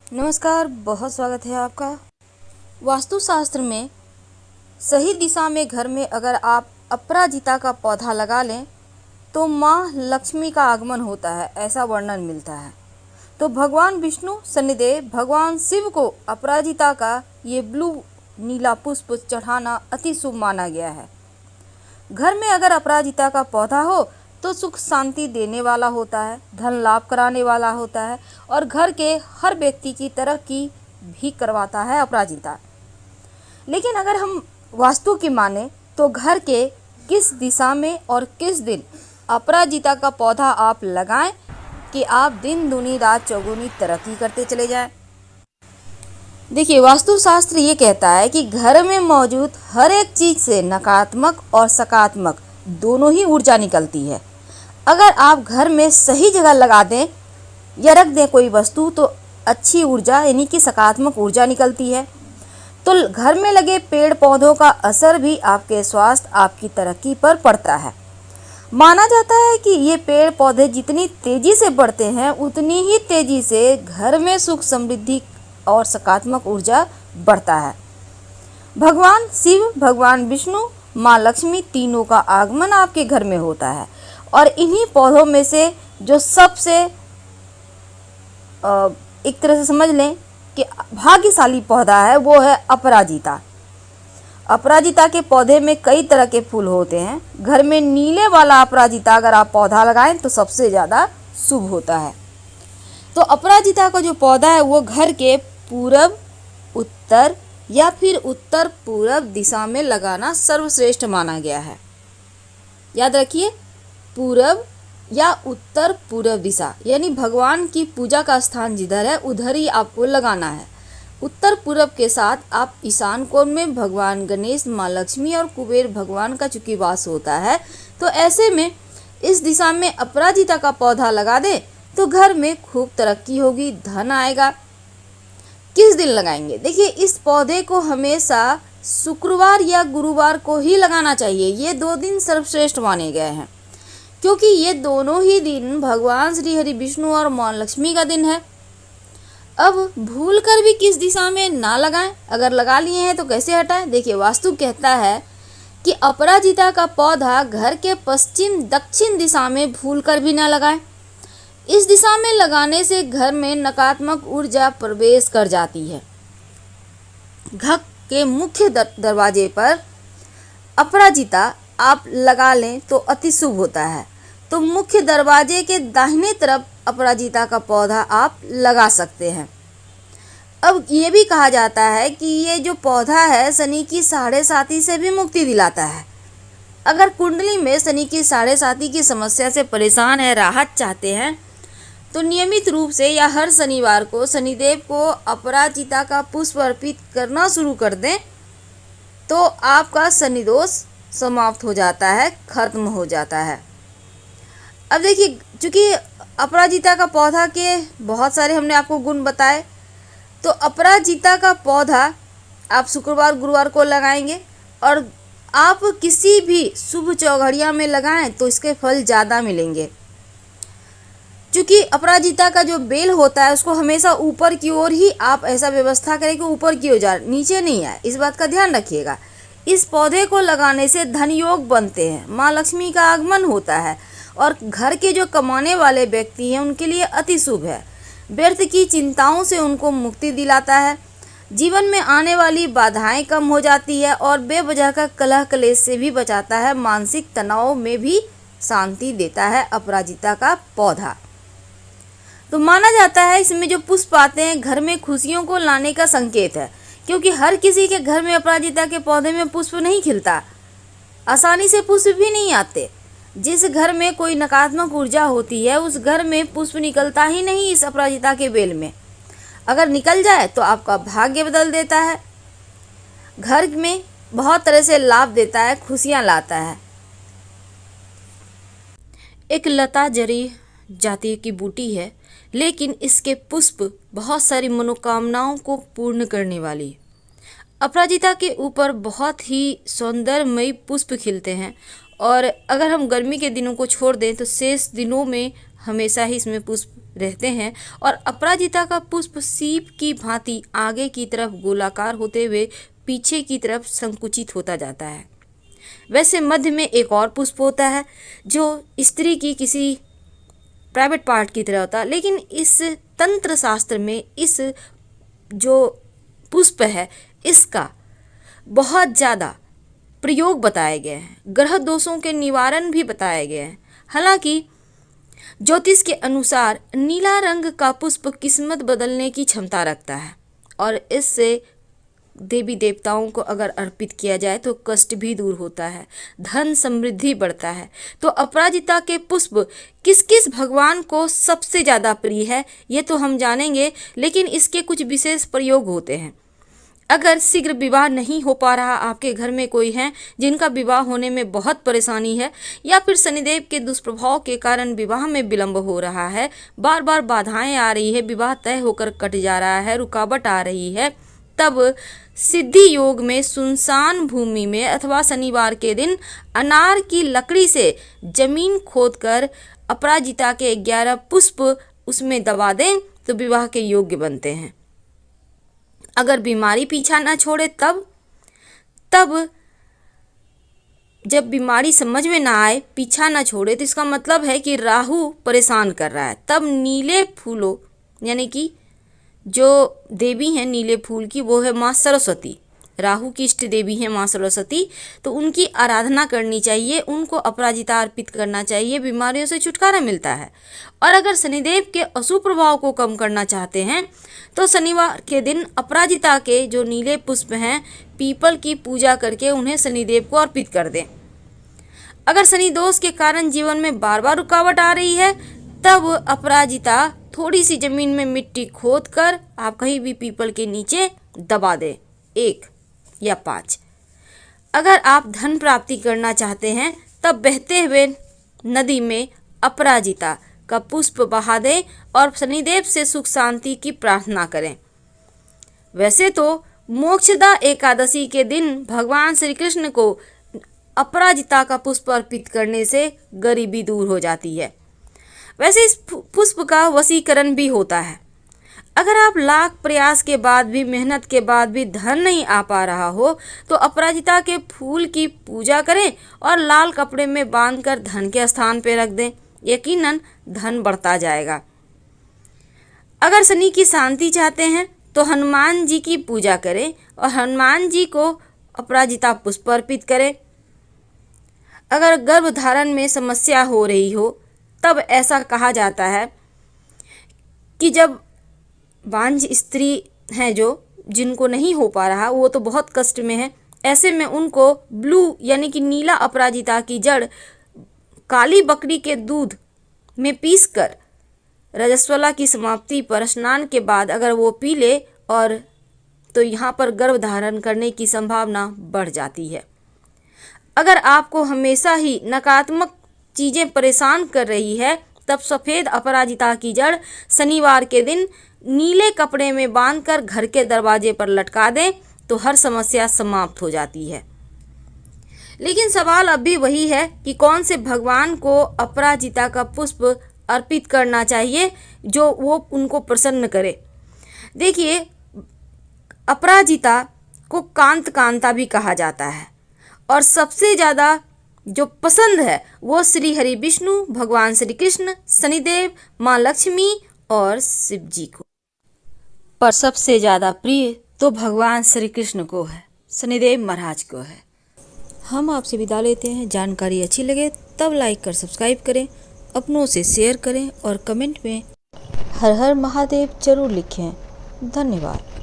नमस्कार, बहुत स्वागत है आपका। वास्तुशास्त्र में सही दिशा में घर में अगर आप अपराजिता का पौधा लगा लें तो माँ लक्ष्मी का आगमन होता है, ऐसा वर्णन मिलता है। तो भगवान विष्णु शनिदेव भगवान शिव को अपराजिता का ये ब्लू नीला पुष्प चढ़ाना अति शुभ माना गया है। घर में अगर अपराजिता का पौधा हो तो सुख शांति देने वाला होता है, धन लाभ कराने वाला होता है और घर के हर व्यक्ति की तरक्की भी करवाता है अपराजिता। लेकिन अगर हम वास्तु की माने तो घर के किस दिशा में और किस दिन अपराजिता का पौधा आप लगाएं कि आप दिन दूनी रात चौगुनी तरक्की करते चले जाएं। देखिए, वास्तुशास्त्र ये कहता है कि घर में मौजूद हर एक चीज से नकारात्मक और सकारात्मक दोनों ही ऊर्जा निकलती है। अगर आप घर में सही जगह लगा दें या रख दें कोई वस्तु तो अच्छी ऊर्जा यानी कि सकारात्मक ऊर्जा निकलती है। तो घर में लगे पेड़ पौधों का असर भी आपके स्वास्थ्य, आपकी तरक्की पर पड़ता है। माना जाता है कि ये पेड़ पौधे जितनी तेजी से बढ़ते हैं उतनी ही तेजी से घर में सुख समृद्धि और सकारात्मक ऊर्जा बढ़ता है। भगवान शिव, भगवान विष्णु, माँ लक्ष्मी तीनों का आगमन आपके घर में होता है और इन्हीं पौधों में से जो सबसे एक तरह से समझ लें कि भाग्यशाली पौधा है वो है अपराजिता। अपराजिता के पौधे में कई तरह के फूल होते हैं। घर में नीले वाला अपराजिता अगर आप पौधा लगाएं तो सबसे ज़्यादा शुभ होता है। तो अपराजिता का जो पौधा है वो घर के पूरब, उत्तर या फिर उत्तर पूरब दिशा में लगाना सर्वश्रेष्ठ माना गया है। याद रखिए, पूरब या उत्तर पूरब दिशा यानी भगवान की पूजा का स्थान जिधर है उधर ही आपको लगाना है। उत्तर पूरब के साथ आप ईशान कोण में भगवान गणेश, माँ लक्ष्मी और कुबेर भगवान का चूंकि वास होता है तो ऐसे में इस दिशा में अपराजिता का पौधा लगा दे तो घर में खूब तरक्की होगी, धन आएगा। किस दिन लगाएंगे? देखिए, इस पौधे को हमेशा शुक्रवार या गुरुवार को ही लगाना चाहिए। ये 2 दिन सर्वश्रेष्ठ माने गए हैं क्योंकि ये दोनों ही दिन भगवान श्री हरि विष्णु और माँ लक्ष्मी का दिन है। अब भूल कर भी किस दिशा में ना लगाएं, अगर लगा लिए हैं तो कैसे हटाएं? देखिए, वास्तु कहता है कि अपराजिता का पौधा घर के पश्चिम दक्षिण दिशा में भूल कर भी ना लगाएं। इस दिशा में लगाने से घर में नकारात्मक ऊर्जा प्रवेश कर जाती है। घर के मुख्य दरवाजे पर अपराजिता आप लगा लें तो अति शुभ होता है। तो मुख्य दरवाजे के दाहिने तरफ अपराजिता का पौधा आप लगा सकते हैं। अब ये भी कहा जाता है कि ये जो पौधा है शनि की 7.5 से भी मुक्ति दिलाता है। अगर कुंडली में शनि की 7.5 की समस्या से परेशान है, राहत चाहते हैं तो नियमित रूप से या हर शनिवार को शनिदेव को अपराजिता का पुष्प अर्पित करना शुरू कर दें तो आपका शनि दोष समाप्त हो जाता है, खत्म हो जाता है। अब देखिए, चूंकि अपराजिता का पौधा के बहुत सारे हमने आपको गुण बताए, तो अपराजिता का पौधा आप शुक्रवार गुरुवार को लगाएंगे और आप किसी भी शुभ चौघड़िया में लगाएं तो इसके फल ज़्यादा मिलेंगे। क्योंकि अपराजिता का जो बेल होता है उसको हमेशा ऊपर की ओर ही आप ऐसा व्यवस्था करें कि ऊपर की ओर जाए, नीचे नहीं आए, इस बात का ध्यान रखिएगा। इस पौधे को लगाने से धन योग बनते हैं, माँ लक्ष्मी का आगमन होता है और घर के जो कमाने वाले व्यक्ति हैं उनके लिए अति शुभ है। व्यर्थ की चिंताओं से उनको मुक्ति दिलाता है, जीवन में आने वाली बाधाएं कम हो जाती है और बेवजह का कलह कलेश से भी बचाता है। मानसिक तनाव में भी शांति देता है अपराजिता का पौधा। तो माना जाता है इसमें जो पुष्प आते हैं घर में खुशियों को लाने का संकेत है, क्योंकि हर किसी के घर में अपराजिता के पौधे में पुष्प नहीं खिलता, आसानी से पुष्प भी नहीं आते। जिस घर में कोई नकारात्मक ऊर्जा होती है उस घर में पुष्प निकलता ही नहीं। इस अपराजिता के बेल में अगर निकल जाए तो आपका भाग्य बदल देता है, घर में बहुत तरह से लाभ देता है, खुशियां लाता है। एक लता जरी जाति की बूटी है, लेकिन इसके पुष्प बहुत सारी मनोकामनाओं को पूर्ण करने वाली। अपराजिता के ऊपर बहुत ही सौंदर्यमयी पुष्प खिलते हैं और अगर हम गर्मी के दिनों को छोड़ दें तो शेष दिनों में हमेशा ही इसमें पुष्प रहते हैं और अपराजिता का पुष्प सीप की भांति आगे की तरफ गोलाकार होते हुए पीछे की तरफ संकुचित होता जाता है। वैसे मध्य में एक और पुष्प होता है जो स्त्री की किसी प्राइवेट पार्ट की तरह होता है, लेकिन इस तंत्र शास्त्र में इस जो पुष्प है इसका बहुत ज़्यादा प्रयोग बताए गए हैं, ग्रह दोषों के निवारण भी बताए गए हैं। हालांकि ज्योतिष के अनुसार नीला रंग का पुष्प किस्मत बदलने की क्षमता रखता है और इससे देवी देवताओं को अगर अर्पित किया जाए तो कष्ट भी दूर होता है, धन समृद्धि बढ़ता है। तो अपराजिता के पुष्प किस किस भगवान को सबसे ज़्यादा प्रिय है ये तो हम जानेंगे, लेकिन इसके कुछ विशेष प्रयोग होते हैं। अगर शीघ्र विवाह नहीं हो पा रहा, आपके घर में कोई है जिनका विवाह होने में बहुत परेशानी है, या फिर शनिदेव के दुष्प्रभाव के कारण विवाह में विलंब हो रहा है, बार बार बाधाएं आ रही है, विवाह तय होकर कट जा रहा है, रुकावट आ रही है, तब सिद्धि योग में सुनसान भूमि में अथवा शनिवार के दिन अनार की लकड़ी से जमीन खोदकर अपराजिता के 11 पुष्प उसमें दबा दें तो विवाह के योग्य बनते हैं। अगर बीमारी पीछा न छोड़े तब जब बीमारी समझ में ना आए, पीछा ना छोड़े, तो इसका मतलब है कि राहु परेशान कर रहा है, तब नीले फूलों यानी कि जो देवी हैं नीले फूल की वो है माँ सरस्वती, राहु की इष्ट देवी है माँ सरस्वती, तो उनकी आराधना करनी चाहिए, उनको अपराजिता अर्पित करना चाहिए, बीमारियों से छुटकारा मिलता है। और अगर शनिदेव के अशुभ प्रभाव को कम करना चाहते हैं तो शनिवार के दिन अपराजिता के जो नीले पुष्प हैं पीपल की पूजा करके उन्हें शनिदेव को अर्पित कर दें। अगर शनि दोष के कारण जीवन में बार बार रुकावट आ रही है तब अपराजिता थोड़ी सी जमीन में मिट्टी खोद कर आप कहीं भी पीपल के नीचे दबा दें, 1 या 5। अगर आप धन प्राप्ति करना चाहते हैं तब बहते हुए नदी में अपराजिता का पुष्प बहा दें और शनिदेव से सुख शांति की प्रार्थना करें। वैसे तो मोक्षदा एकादशी के दिन भगवान श्री कृष्ण को अपराजिता का पुष्प अर्पित करने से गरीबी दूर हो जाती है। वैसे इस पुष्प का वशीकरण भी होता है। अगर आप लाख प्रयास के बाद भी, मेहनत के बाद भी धन नहीं आ पा रहा हो तो अपराजिता के फूल की पूजा करें और लाल कपड़े में बांधकर धन के स्थान पर रख दें, यकीनन धन बढ़ता जाएगा। अगर शनि की शांति चाहते हैं तो हनुमान जी की पूजा करें और हनुमान जी को अपराजिता पुष्प अर्पित करें। अगर गर्भधारण में समस्या हो रही हो तब ऐसा कहा जाता है कि जब बांझ स्त्री हैं जिनको नहीं हो पा रहा, वो तो बहुत कष्ट में है, ऐसे में उनको ब्लू यानी कि नीला अपराजिता की जड़ काली बकरी के दूध में पीसकर रजस्वला की समाप्ति पर स्नान के बाद अगर वो पी ले और तो यहाँ पर गर्भ धारण करने की संभावना बढ़ जाती है। अगर आपको हमेशा ही नकारात्मक चीज़ें परेशान कर रही है तब सफ़ेद अपराजिता की जड़ शनिवार के दिन नीले कपड़े में बांधकर घर के दरवाजे पर लटका दें तो हर समस्या समाप्त हो जाती है। लेकिन सवाल अब भी वही है कि कौन से भगवान को अपराजिता का पुष्प अर्पित करना चाहिए जो वो उनको प्रसन्न करे। देखिए, अपराजिता को कांता भी कहा जाता है और सबसे ज़्यादा जो पसंद है वो श्री हरि विष्णु, भगवान श्री कृष्ण, शनिदेव, माँ लक्ष्मी और शिव जी को। पर सबसे ज़्यादा प्रिय तो भगवान श्री कृष्ण को है, शनिदेव महाराज को है। हम आपसे विदा लेते हैं। जानकारी अच्छी लगे तब लाइक कर सब्सक्राइब करें, अपनों से शेयर करें और कमेंट में हर हर महादेव जरूर लिखें। धन्यवाद।